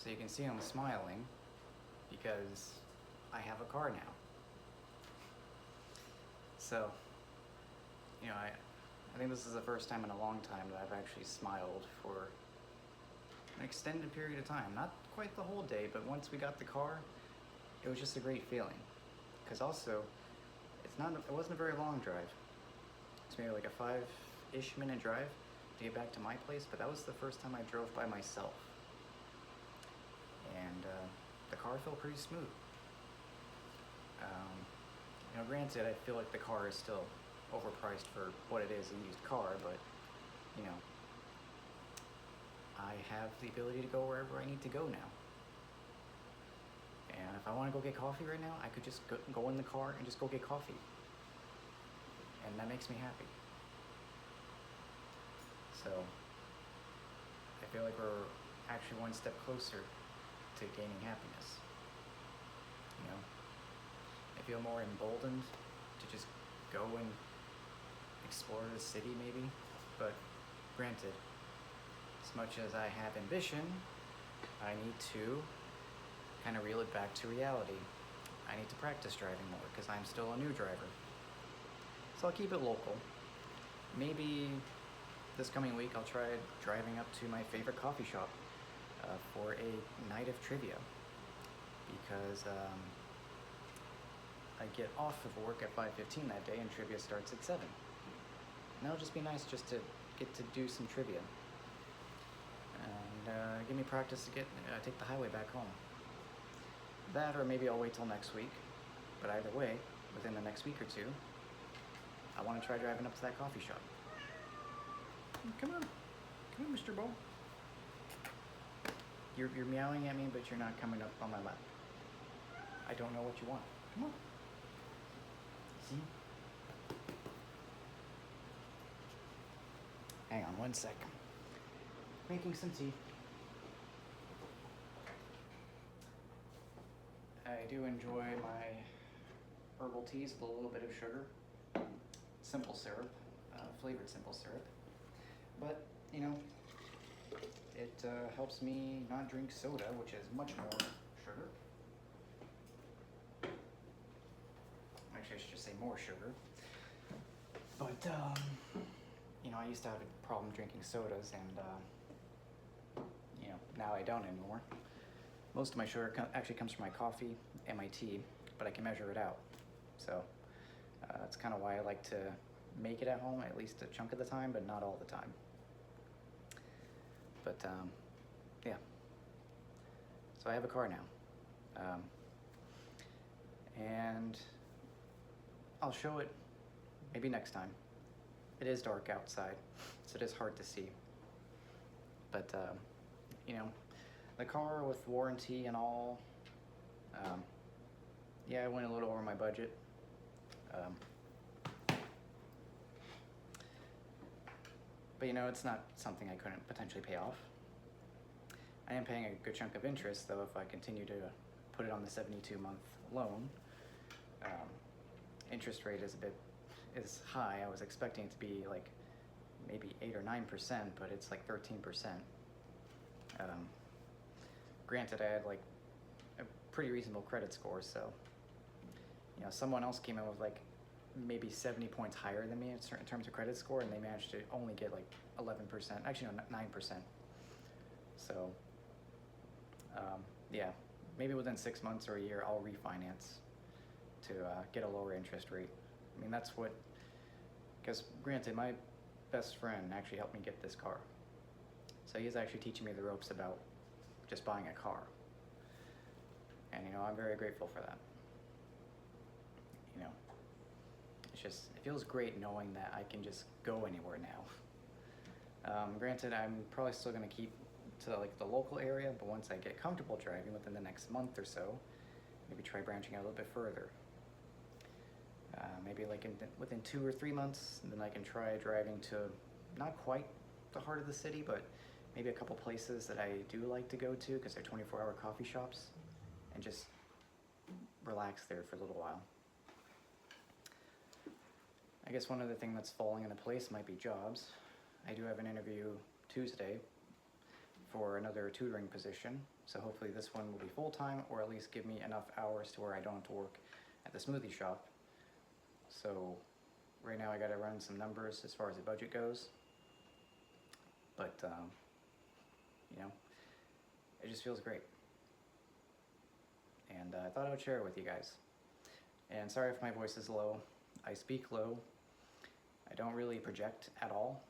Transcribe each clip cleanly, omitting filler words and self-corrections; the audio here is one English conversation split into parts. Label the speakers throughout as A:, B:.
A: So you can see I'm smiling because I have a car now. So, I think this is the first time in a long time that I've actually smiled for an extended period of time. Not quite the whole day, but once we got the car, it was just a great feeling. Because also, it wasn't a very long drive. It's maybe like a 5-ish minute drive to get back to my place, but that was the first time I drove by myself. And the car felt pretty smooth. Granted, I feel like the car is still overpriced for what it is, a used car, but, I have the ability to go wherever I need to go now. And if I want to go get coffee right now, I could just go in the car and just go get coffee. And that makes me happy. So, I feel like we're actually one step closer to gaining happiness. I feel more emboldened to just go and explore the city maybe, but granted, as much as I have ambition, I need to kind of reel it back to reality. I need to practice driving more because I'm still a new driver. So I'll keep it local. Maybe this coming week I'll try driving up to my favorite coffee shop for a night of trivia, because I get off of work at 5:15 that day and trivia starts at 7. And that'll just be nice just to get to do some trivia and give me practice to take the highway back home. That, or maybe I'll wait till next week, but either way, within the next week or two, I want to try driving up to that coffee shop. Come on, Mr. Bo. You're meowing at me, but you're not coming up on my lap. I don't know what you want. Come on. See? Hang on one second. Making some tea. I do enjoy my herbal teas with a little bit of sugar. Simple syrup, flavored simple syrup. But, it helps me not drink soda, which is much more sugar. Actually, I should just say more sugar. But, I used to have a problem drinking sodas, and, now I don't anymore. Most of my sugar actually comes from my coffee and my tea, but I can measure it out. So, that's kind of why I like to make it at home, at least a chunk of the time, but not all the time. But, yeah. So I have a car now. And I'll show it maybe next time. It is dark outside, so it is hard to see. But, the car with warranty and all, yeah, I went a little over my budget. But it's not something I couldn't potentially pay off. I am paying a good chunk of interest, though, if I continue to put it on the 72-month loan. Interest rate is high. I was expecting it to be like maybe 8 or 9%, but it's like 13%. Granted, I had like a pretty reasonable credit score, so someone else came in with like maybe 70 points higher than me in terms of credit score, and they managed to only get like 11%, actually no, 9%. So, yeah, maybe within 6 months or a year, I'll refinance to get a lower interest rate. I mean, because granted, my best friend actually helped me get this car. So he's actually teaching me the ropes about just buying a car. And, I'm very grateful for that. It feels great knowing that I can just go anywhere now. Granted, I'm probably still going to keep to like the local area, but once I get comfortable driving within the next month or so, maybe try branching out a little bit further. Maybe like within 2 or 3 months, and then I can try driving to not quite the heart of the city, but maybe a couple places that I do like to go to because they're 24-hour coffee shops, and just relax there for a little while. I guess one other thing that's falling into place might be jobs. I do have an interview Tuesday for another tutoring position, so hopefully this one will be full-time, or at least give me enough hours to where I don't have to work at the smoothie shop. So right now I gotta run some numbers as far as the budget goes, but you know, it just feels great. And I thought I would share it with you guys. And sorry if my voice is low. I speak low. I don't really project at all.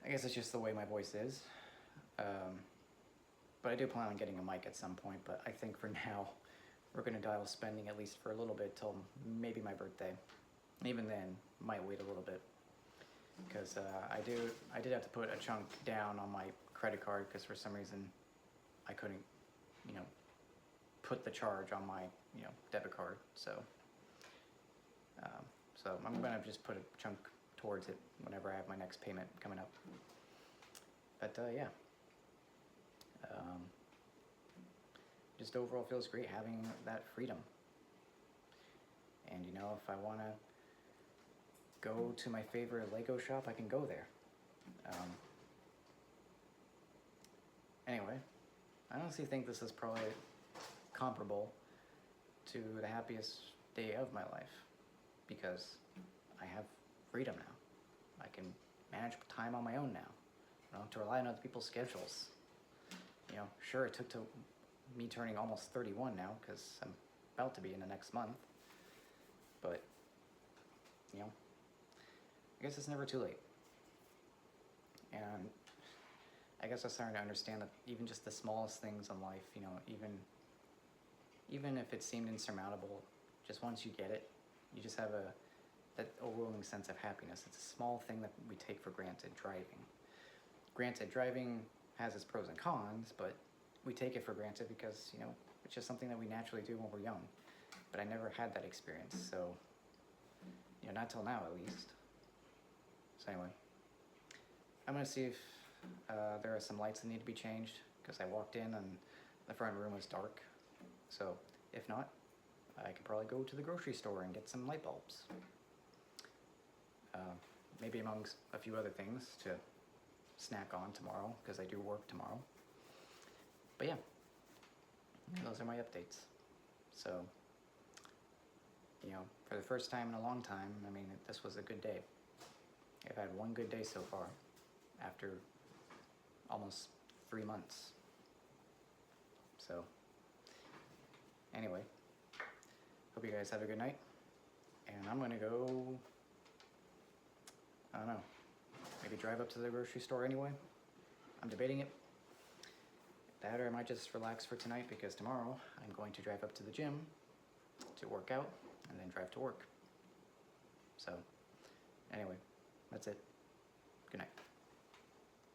A: I guess it's just the way my voice is. But I do plan on getting a mic at some point, but I think for now, we're gonna dial spending at least for a little bit till maybe my birthday. Even then, might wait a little bit. Because I did have to put a chunk down on my credit card because for some reason I couldn't, you know, put the charge on my, you know, debit card. So I'm gonna just put a chunk towards it whenever I have my next payment coming up. But yeah, just overall feels great having that freedom. And you know, if I wanna go to my favorite Lego shop, I can go there. Anyway, I honestly think this is probably comparable to the happiest day of my life because I have freedom now. I can manage time on my own now. I don't have to rely on other people's schedules. You know, sure, it took to me turning almost 31 now because I'm about to be in the next month, but you know, I guess it's never too late. And I guess I'm starting to understand that even just the smallest things in life, you know, even if it seemed insurmountable, just once you get it, you just have that overwhelming sense of happiness. It's a small thing that we take for granted, driving. Granted, driving has its pros and cons, but we take it for granted because, you know, it's just something that we naturally do when we're young. But I never had that experience, so, you know, not till now at least. So anyway, I'm gonna see if there are some lights that need to be changed because I walked in and the front room was dark. So if not, I could probably go to the grocery store and get some light bulbs. Maybe amongst a few other things to snack on tomorrow because I do work tomorrow. But yeah, those are my updates. So, you know, for the first time in a long time, I mean, this was a good day. I've had one good day so far after almost 3 months. So, anyway, hope you guys have a good night. And I'm gonna go, I don't know, maybe drive up to the grocery store anyway. I'm debating it. That or I might just relax for tonight because tomorrow I'm going to drive up to the gym to work out and then drive to work. So, anyway, that's it. Good night.